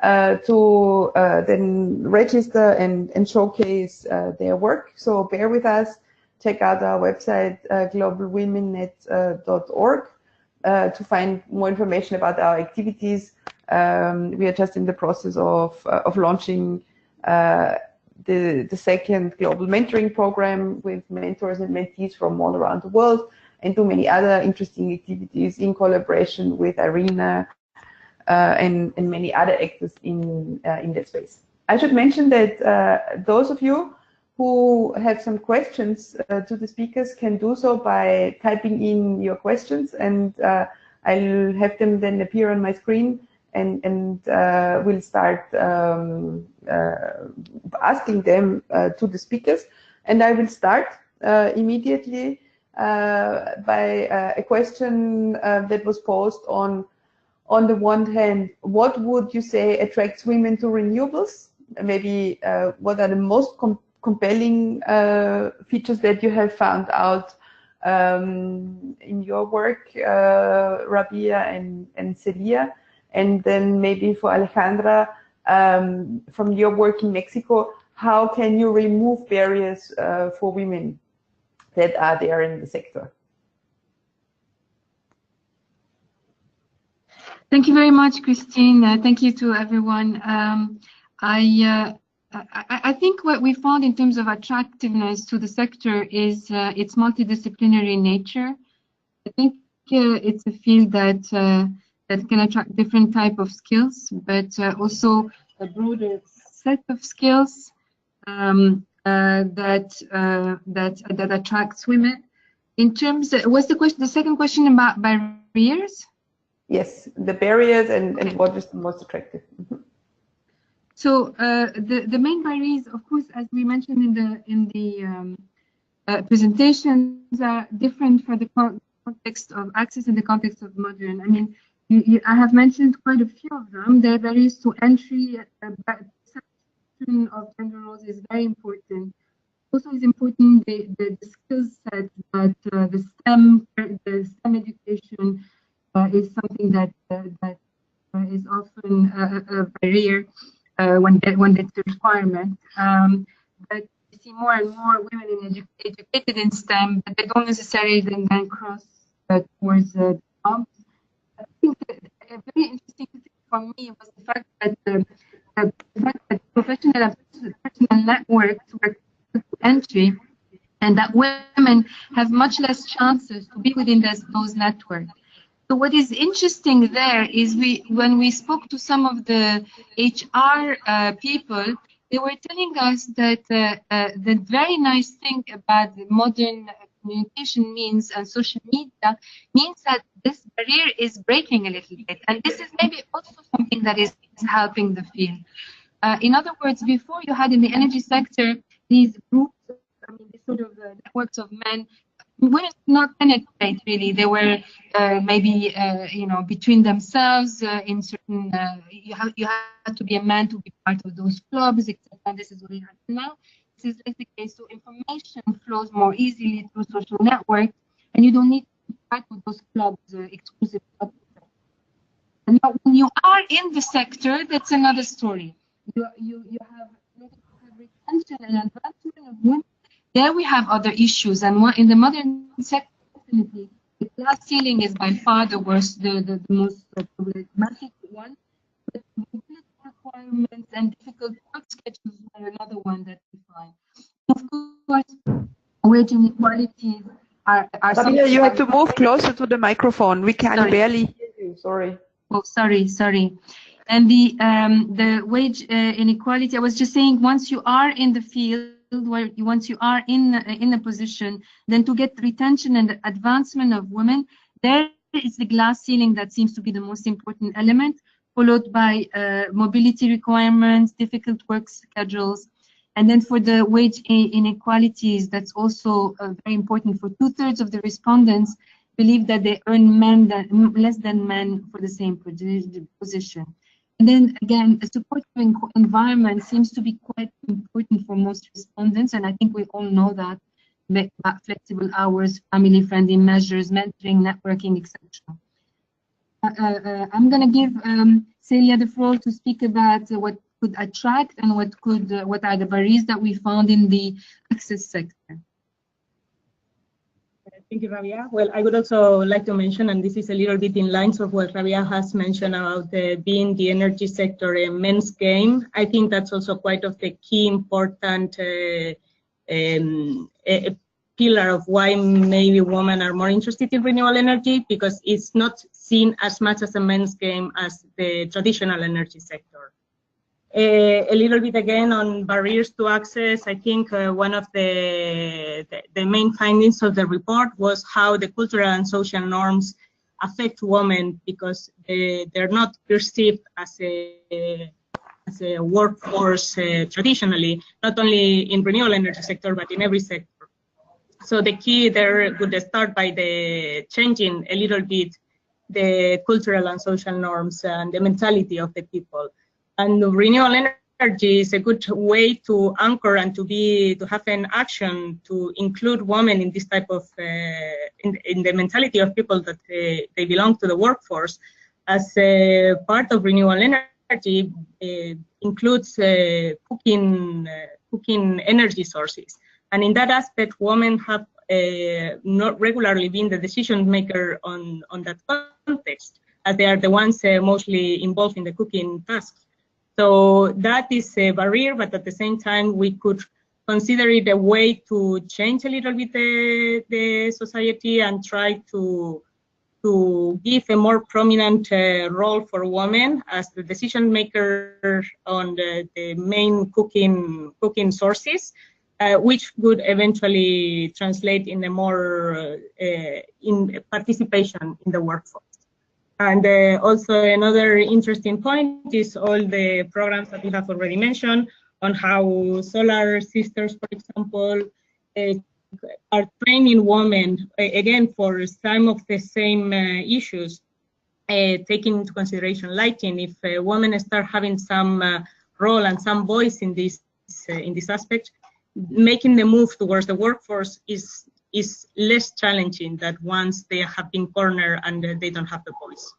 to then register and showcase their work. So bear with us. Check out our website, globalwomennet.org, to find more information about our activities. We are just in the process of launching the second global mentoring program with mentors and mentees from all around the world, and do many other interesting activities in collaboration with IRENA and many other actors in that space. I should mention that those of you who have some questions to the speakers can do so by typing in your questions, and I'll have them then appear on my screen, and we'll start asking them to the speakers. And I will start immediately by a question that was posed on the one hand, what would you say attracts women to renewables? Maybe what are the most compelling features that you have found out in your work, Rabia and Celia? And then maybe for Alexandra, from your work in Mexico, how can you remove barriers for women that are there in the sector? Thank you very much, Christine. Thank you to everyone. I think what we found in terms of attractiveness to the sector is its multidisciplinary nature. I think it's a field that can attract different type of skills, but also a broader set of skills that attracts women. In terms of, what's the question? The second question about barriers? Yes, the barriers and what is the most attractive. Mm-hmm. So the main barriers, of course, as we mentioned in the presentations, are different for the context of access in the context of modern. I mean, I have mentioned quite a few of them. The barriers to entry, perception of gender roles is very important. Also, is important the skill set that the STEM education is something that is often a barrier. When it's a requirement, but you see more and more women educated in STEM, but they don't necessarily then cross towards the jobs. I think very interesting thing for me was the fact that professional and personal networks were to entry, and that women have much less chances to be within those networks. So what is interesting there is when we spoke to some of the HR people, they were telling us that the very nice thing about the modern communication means and social media means that this barrier is breaking a little bit. And this is maybe also something that is helping the field. In other words, before you had in the energy sector these groups, these sort of networks of men, women did not penetrate really. They were maybe between themselves in certain. You had to be a man to be part of those clubs, etc. This is what we have now. This is less the case. So information flows more easily through social networks, and you don't need to be part of those clubs, exclusive clubs. And now, when you are in the sector, that's another story. You have retention and advancement of women. There we have other issues, and in the modern sector, definitely, the glass ceiling is by far the worst, the most problematic one. But mobility requirements and difficult work schedules are another one that we find. Of course, wage inequalities are Rabia, you have to move closer to the microphone. We can barely hear you. Sorry. Oh, sorry. And the wage inequality, I was just saying, once you are in the field, once you are in a position, then to get retention and advancement of women, there is the glass ceiling that seems to be the most important element, followed by mobility requirements, difficult work schedules, and then for the wage inequalities, that's also very important. For 2/3 of the respondents believe that they earn less than men for the same position. And then again, a supportive environment seems to be quite important for most respondents, and I think we all know that, flexible hours, family-friendly measures, mentoring, networking, etc. I'm going to give Celia the floor to speak about what could attract and what are the barriers that we found in the access sector. Thank you, Rabia. Well, I would also like to mention, and this is a little bit in lines of what Rabia has mentioned about being the energy sector a men's game. I think that's also quite of the key important pillar of why maybe women are more interested in renewable energy, because it's not seen as much as a men's game as the traditional energy sector. A little bit again on barriers to access. I think one of the main findings of the report was how the cultural and social norms affect women, because they're not perceived as a workforce traditionally, not only in renewable energy sector, but in every sector. So the key there would start by the changing a little bit the cultural and social norms and the mentality of the people. And renewable energy is a good way to anchor and to have an action to include women in this type of, in the mentality of people that they belong to the workforce. As a part of renewable energy includes cooking energy sources. And in that aspect, women have not regularly been the decision maker on that context, as they are the ones mostly involved in the cooking tasks. So that is a barrier, but at the same time, we could consider it a way to change a little bit the society and try to give a more prominent role for women as the decision maker on the main cooking sources, which would eventually translate in a more in participation in the workforce. And also another interesting point is all the programs that we have already mentioned on how Solar Sisters, for example, are training women, again, for some of the same issues, taking into consideration lighting. If women start having some role and some voice in this aspect, making the move towards the workforce is less challenging than once they have been cornered and they don't have the voice.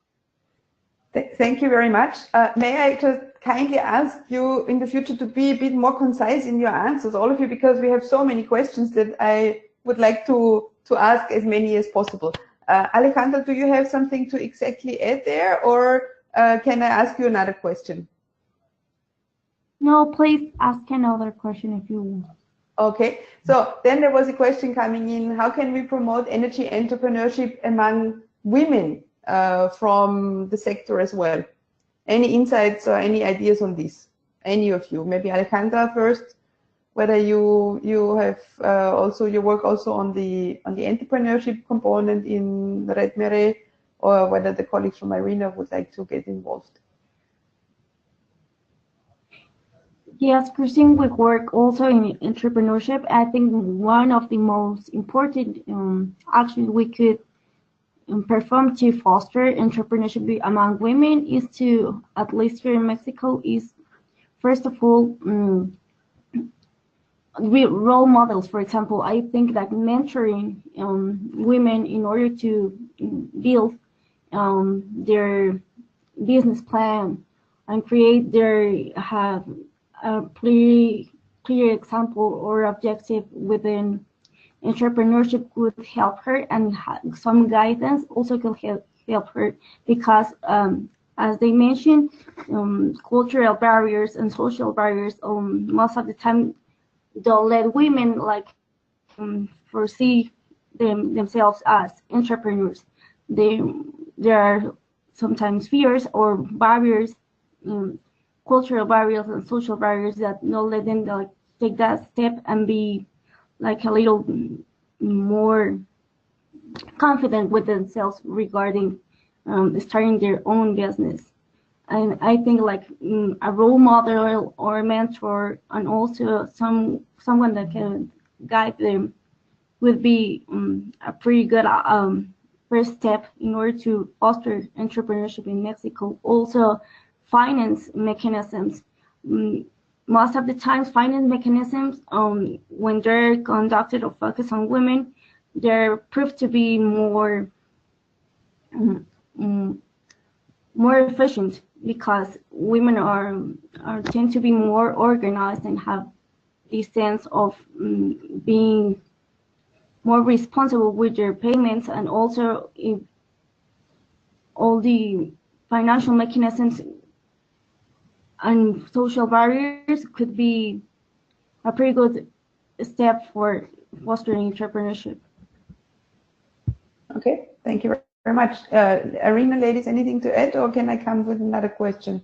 Thank you very much. May I just kindly ask you in the future to be a bit more concise in your answers, all of you, because we have so many questions that I would like to ask as many as possible. Alejandra, do you have something to exactly add there, or can I ask you another question? No, please ask another question if you want. Okay, so then there was a question coming in, how can we promote energy entrepreneurship among women from the sector as well? Any insights or any ideas on this? Any of you? Maybe Alejandra first, whether you have also, you work also on the entrepreneurship component in REDMEREE, or whether the colleagues from IRENA would like to get involved. Yes, Christine, we work also in entrepreneurship. I think one of the most important actions we could perform to foster entrepreneurship among women is to, at least here in Mexico, is first of all, role models. For example, I think that mentoring women in order to build their business plan and create have a pretty clear example or objective within entrepreneurship could help her, and some guidance also could help her, because as they mentioned, cultural barriers and social barriers most of the time don't let women like foresee themselves as entrepreneurs. There are sometimes fears or barriers, cultural barriers and social barriers that don't let them like take that step and be like a little more confident with themselves regarding starting their own business. And I think like a role model or a mentor, and also someone that can guide them, would be a pretty good first step in order to foster entrepreneurship in Mexico. Also, finance mechanisms. Most of the times, finance mechanisms, when they're conducted or focused on women, they're proved to be more efficient, because women tend to be more organized and have a sense of being more responsible with their payments, and also all the financial mechanisms and social barriers could be a pretty good step for fostering entrepreneurship. Okay, thank you very much. IRENA ladies, anything to add, or can I come with another question?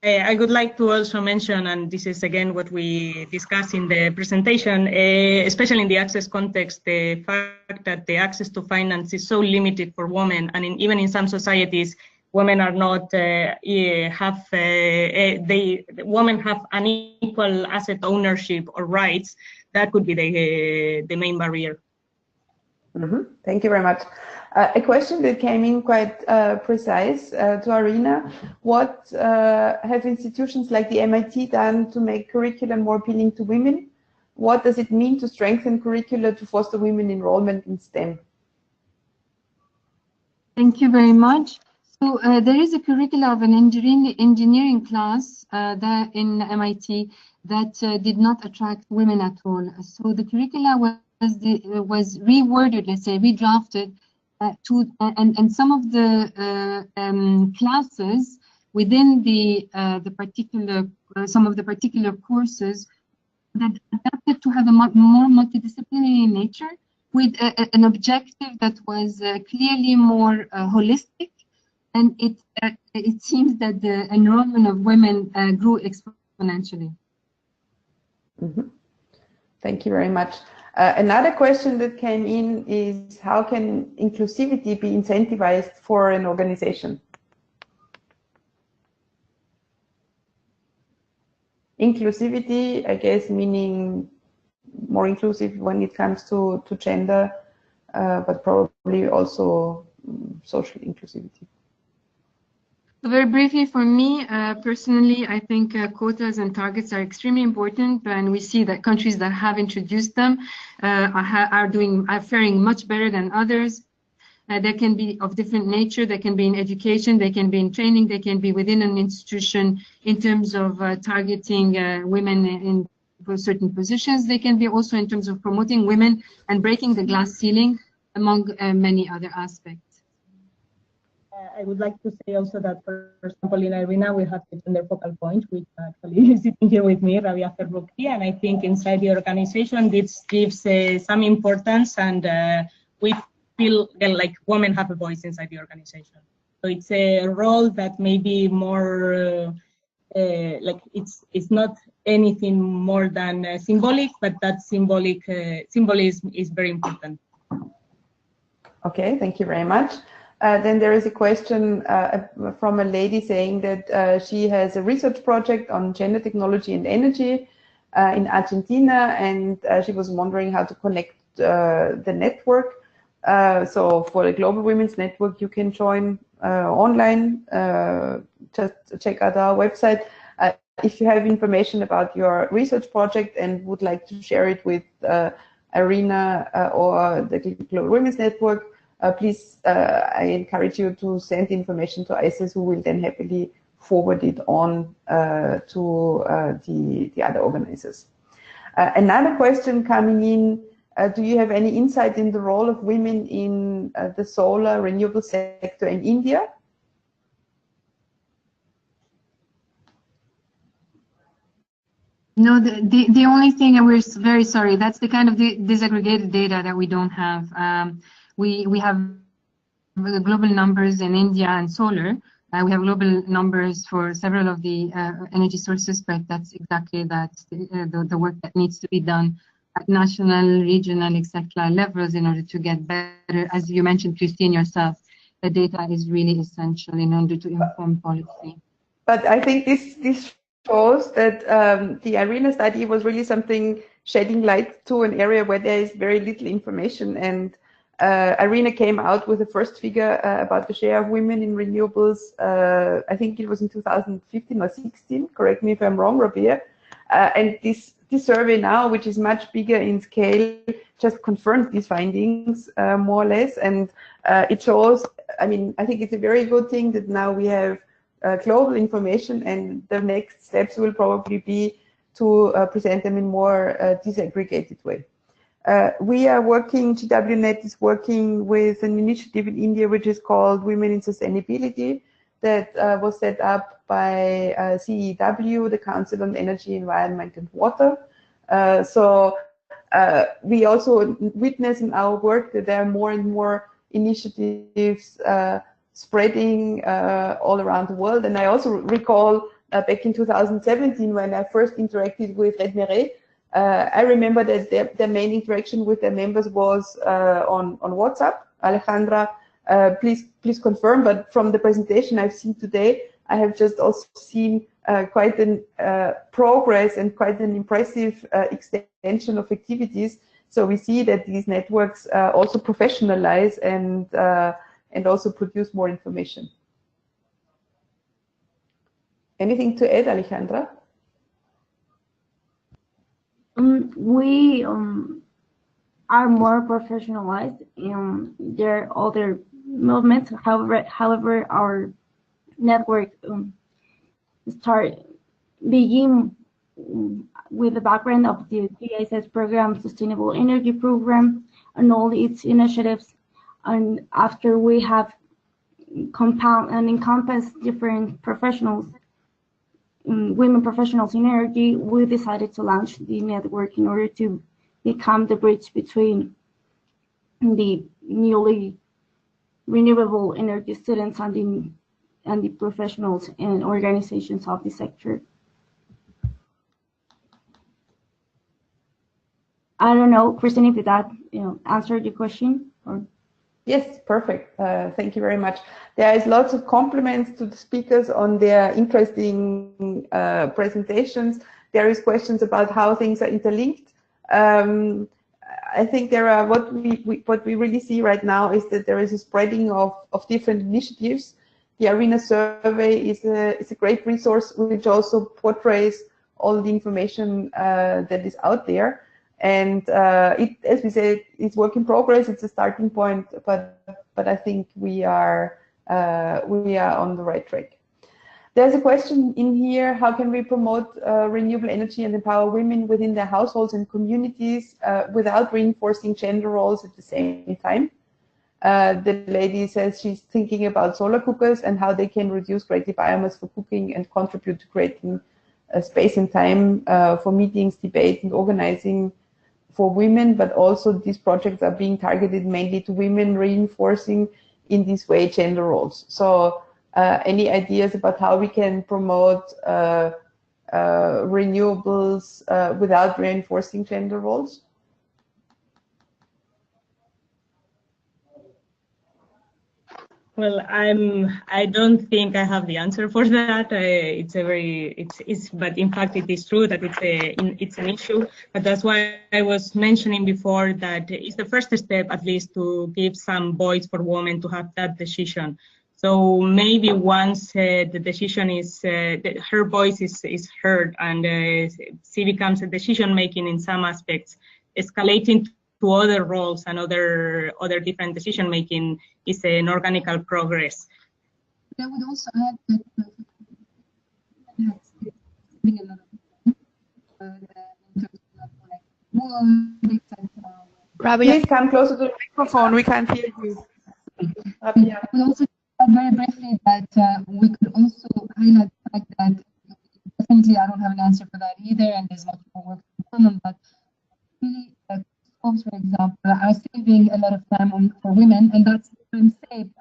I would like to also mention, and this is again what we discussed in the presentation, especially in the access context, the fact that the access to finance is so limited for women, and even in some societies, women are not women have unequal asset ownership or rights. That could be the main barrier. Mm-hmm. Thank you very much. A question that came in quite precise to IRENA: what have institutions like the MIT done to make curriculum more appealing to women? What does it mean to strengthen curricula to foster women enrollment in STEM? Thank you very much. So there is a curricula of an engineering class that in MIT that did not attract women at all. So the curricula was reworded, let's say, redrafted and some of the classes within the particular some of the particular courses that adapted to have a more multidisciplinary nature, with an objective that was clearly more holistic, and it seems that the enrollment of women grew exponentially. Mm-hmm. Thank you very much. Another question that came in is, how can inclusivity be incentivized for an organization? Inclusivity, I guess, meaning more inclusive when it comes to gender, but probably also social inclusivity. So very briefly, for me personally, I think quotas and targets are extremely important, and we see that countries that have introduced them are faring much better than others. They can be of different nature. They can be in education, they can be in training, they can be within an institution in terms of targeting women in for certain positions. They can be also in terms of promoting women and breaking the glass ceiling, among many other aspects. I would like to say also that, for example, in IRENA, we have the gender focal point, which actually is sitting here with me, Rabia Farooqi, and I think inside the organization, this gives some importance, and we feel like women have a voice inside the organization. So it's a role that may be more, like it's not anything more than symbolic, but that symbolism is very important. Okay, thank you very much. Then there is a question from a lady saying that she has a research project on gender technology and energy in Argentina, and she was wondering how to connect the network. So for the Global Women's Network, you can join online. Just check out our website. If you have information about your research project and would like to share it with IRENA or the Global Women's Network, please, I encourage you to send information to ISES, who will then happily forward it on to the other organizers. Another question coming in, do you have any insight in the role of women in the solar renewable sector in India? No, the only thing, and we're very sorry, that's the kind of disaggregated data that we don't have. We have the global numbers in India and solar. We have global numbers for several of the energy sources, but that's exactly the work that needs to be done at national, regional, etc. levels in order to get better. As you mentioned, Christine, yourself, the data is really essential in order to inform policy. But I think this shows that the IRENA study was really something shedding light to an area where there is very little information, and IRENA came out with the first figure about the share of women in renewables. I think it was in 2015 or 16. Correct me if I'm wrong, Rabia. And this survey now, which is much bigger in scale, just confirms these findings more or less. And it shows, I mean, I think it's a very good thing that now we have global information, and the next steps will probably be to present them in more disaggregated way. We are working, GWNET is working with an initiative in India which is called Women in Sustainability, that was set up by CEW, the Council on Energy, Environment and Water. So we also witness in our work that there are more and more initiatives spreading all around the world. And I also recall back in 2017 when I first interacted with REDMEREE, I remember that their main interaction with their members was on WhatsApp. Alexandra, please confirm, but from the presentation I've seen today, I have just also seen quite an progress and quite an impressive extension of activities. So we see that these networks also professionalize and also produce more information. Anything to add, Alexandra? We are more professionalized. There are other movements. However, our network begin with the background of the ISES program, Sustainable Energy Program, and all its initiatives. And after we have compound and encompass different professionals, women professionals in energy, we decided to launch the network in order to become the bridge between the newly renewable energy students and the professionals and organizations of the sector. I don't know, Christine, if that answered your question or. Yes, perfect. Thank you very much. There is lots of compliments to the speakers on their interesting presentations. There is questions about how things are interlinked. I think there are what we really see right now is that there is a spreading of different initiatives. The IRENA survey is a great resource which also portrays all the information that is out there. And as we said, it's work in progress. It's a starting point, but I think we are on the right track. There's a question in here: how can we promote renewable energy and empower women within their households and communities without reinforcing gender roles at the same time? The lady says she's thinking about solar cookers and how they can reduce greatly biomass for cooking and contribute to creating space and time for meetings, debate, and organizing for women. But also these projects are being targeted mainly to women, reinforcing in this way gender roles. So any ideas about how we can promote renewables without reinforcing gender roles? Well, I don't think I have the answer for that. But in fact, it is true that it's an issue. But that's why I was mentioning before that it's the first step, at least, to give some voice for women to have that decision. So maybe once the decision is, her voice is heard, and she becomes a decision making in some aspects, escalating to other roles and other different decision making is an organical progress. I would also add that in terms of like work, Rabia, please come closer to the microphone. We can't hear you. Rabia. I would also add very briefly that we could also highlight the fact that definitely I don't have an answer for that either, and there's much more work to be done, but really, for example, are saving a lot of time for women, and that's time saved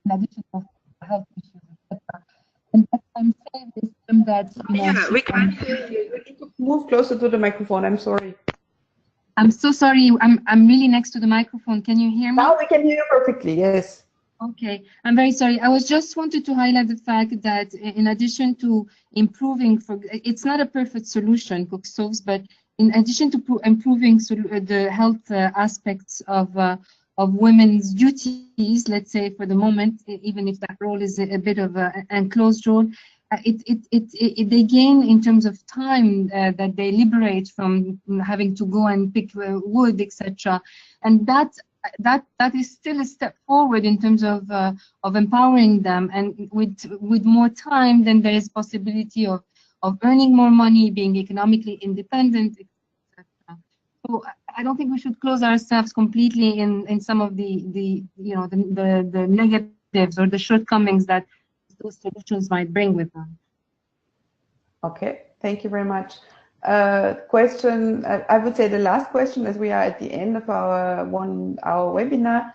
in addition to health issues, etc. And that time saved is time that We can't hear you. You need to move closer to the microphone. I'm sorry. I'm so sorry. I'm really next to the microphone. Can you hear me? Now we can hear you perfectly. Yes. Okay, I'm very sorry. I was just wanted to highlight the fact that in addition to improving, it's not a perfect solution, cook stoves, but in addition to improving the health aspects of women's duties, let's say for the moment, even if that role is a bit of an enclosed role, they gain in terms of time that they liberate from having to go and pick wood, etc. And that is still a step forward in terms of empowering them, and with more time, then there is possibility of earning more money, being economically independent, etc. So I don't think we should close ourselves completely in some of the negatives or the shortcomings that those solutions might bring with them. Okay, thank you very much. Question, I would say the last question, as we are at the end of our 1 hour webinar: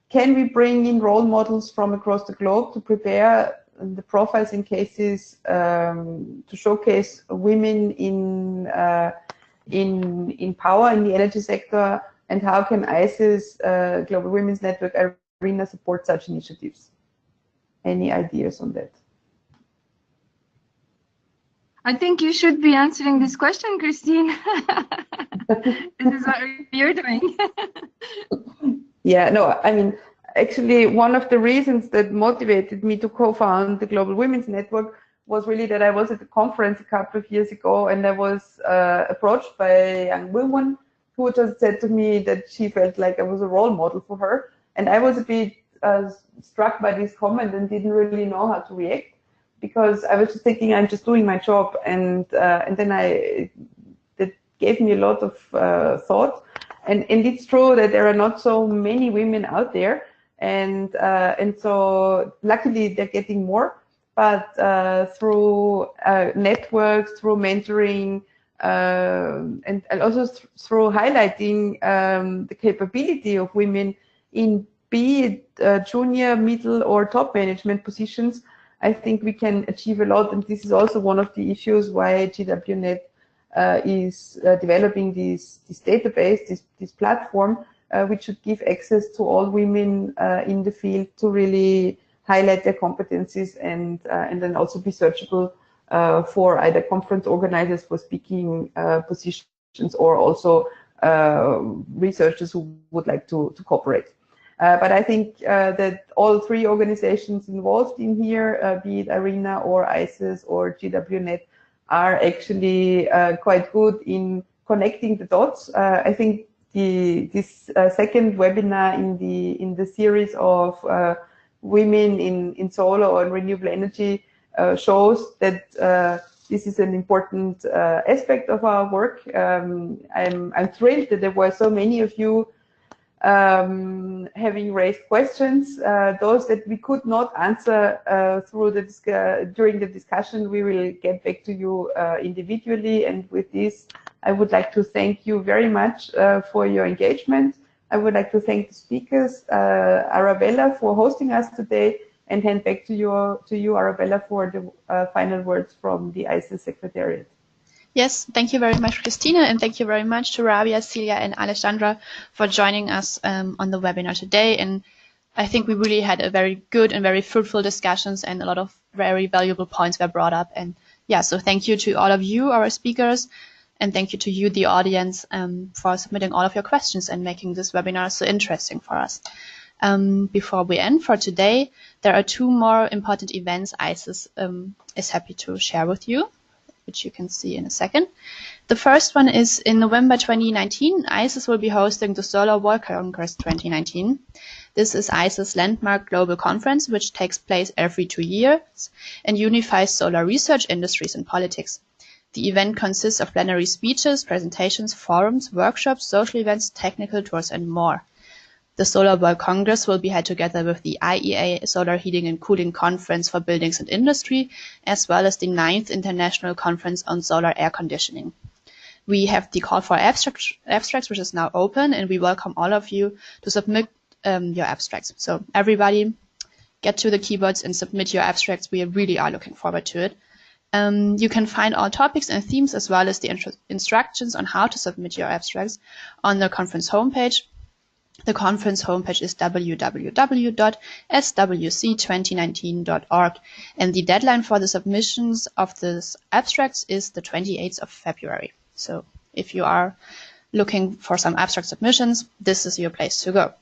can we bring in role models from across the globe to prepare the profiles and cases to showcase women in power in the energy sector, and how can ISES Global Women's Network IRENA support such initiatives? Any ideas on that? I think you should be answering this question, Christine. This is what you're doing. Yeah, no, I mean, actually, one of the reasons that motivated me to co-found the Global Women's Network was really that I was at a conference a couple of years ago, and I was approached by a young woman who just said to me that she felt like I was a role model for her. And I was a bit struck by this comment and didn't really know how to react, because I was just thinking I'm just doing my job, and then that gave me a lot of thought. And it's true that there are not so many women out there, and so luckily they're getting more. But through networks, through mentoring, and also through highlighting the capability of women in be it junior, middle, or top management positions, I think we can achieve a lot. And this is also one of the issues why GWNET is developing this database, this platform, which should give access to all women in the field to really highlight their competencies, and then also be searchable for either conference organizers for speaking positions, or also researchers who would like to cooperate. But I think that all 3 organizations involved in here, be it IRENA or ISES or GWNET, are actually quite good in connecting the dots. I think this second webinar in the series of women in solar or in renewable energy shows that this is an important aspect of our work. I'm thrilled that there were so many of you having raised questions. Those that we could not answer during the discussion, we will get back to you individually. And with this, I would like to thank you very much for your engagement. I would like to thank the speakers, Arabella, for hosting us today, and hand back to you, Arabella, for the final words from the ISES Secretariat. Yes, thank you very much, Christina, and thank you very much to Rabia, Celia, and Alexandra for joining us on the webinar today. And I think we really had a very good and very fruitful discussions, and a lot of very valuable points were brought up. And yeah, so thank you to all of you, our speakers, and thank you to you, the audience, for submitting all of your questions and making this webinar so interesting for us. Before we end for today, there are two more important events ISES is happy to share with you, which you can see in a second. The first one is in November 2019, ISES will be hosting the Solar World Congress 2019. This is ISES' landmark global conference, which takes place every 2 years and unifies solar research, industries, and politics. The event consists of plenary speeches, presentations, forums, workshops, social events, technical tours, and more. The Solar World Congress will be held together with the IEA Solar Heating and Cooling Conference for Buildings and Industry, as well as the 9th International Conference on Solar Air Conditioning. We have the call for abstracts, which is now open, and we welcome all of you to submit your abstracts. So everybody, get to the keyboards and submit your abstracts. We really are looking forward to it. You can find all topics and themes, as well as the instructions on how to submit your abstracts on the conference homepage. The conference homepage is www.swc2019.org, and the deadline for the submissions of these abstracts is the 28th of February. So if you are looking for some abstract submissions, this is your place to go.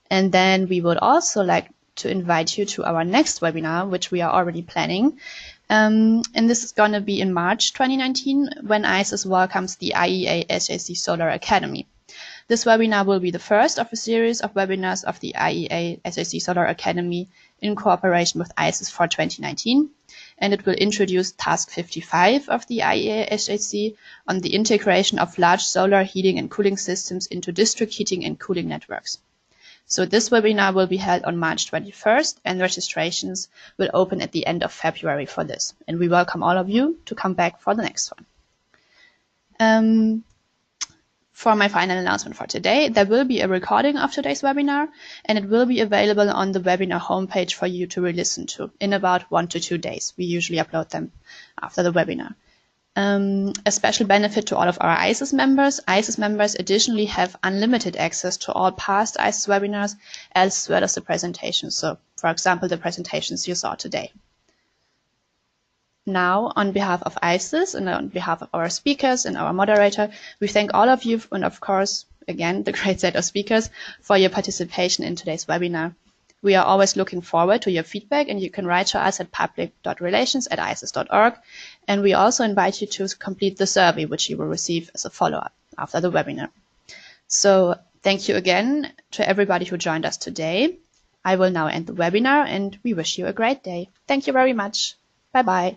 And then we would also like to invite you to our next webinar, which we are already planning. And this is going to be in March 2019, when ISES welcomes the IEA SAC Solar Academy. This webinar will be the first of a series of webinars of the IEA SAC Solar Academy in cooperation with ISES for 2019, and it will introduce Task 55 of the IEA SAC on the integration of large solar heating and cooling systems into district heating and cooling networks. So this webinar will be held on March 21st, and registrations will open at the end of February for this. And we welcome all of you to come back for the next one. For my final announcement for today, there will be a recording of today's webinar, and it will be available on the webinar homepage for you to re-listen to in about 1 to 2 days. We usually upload them after the webinar. A special benefit to all of our ISES members. ISES members additionally have unlimited access to all past ISES webinars, as well as the presentations. So, for example, the presentations you saw today. Now, on behalf of ISES and on behalf of our speakers and our moderator, we thank all of you, and of course, again, the great set of speakers, for your participation in today's webinar. We are always looking forward to your feedback, and you can write to us at public.relations@ises.org. And we also invite you to complete the survey, which you will receive as a follow-up after the webinar. So thank you again to everybody who joined us today. I will now end the webinar, and we wish you a great day. Thank you very much. Bye-bye.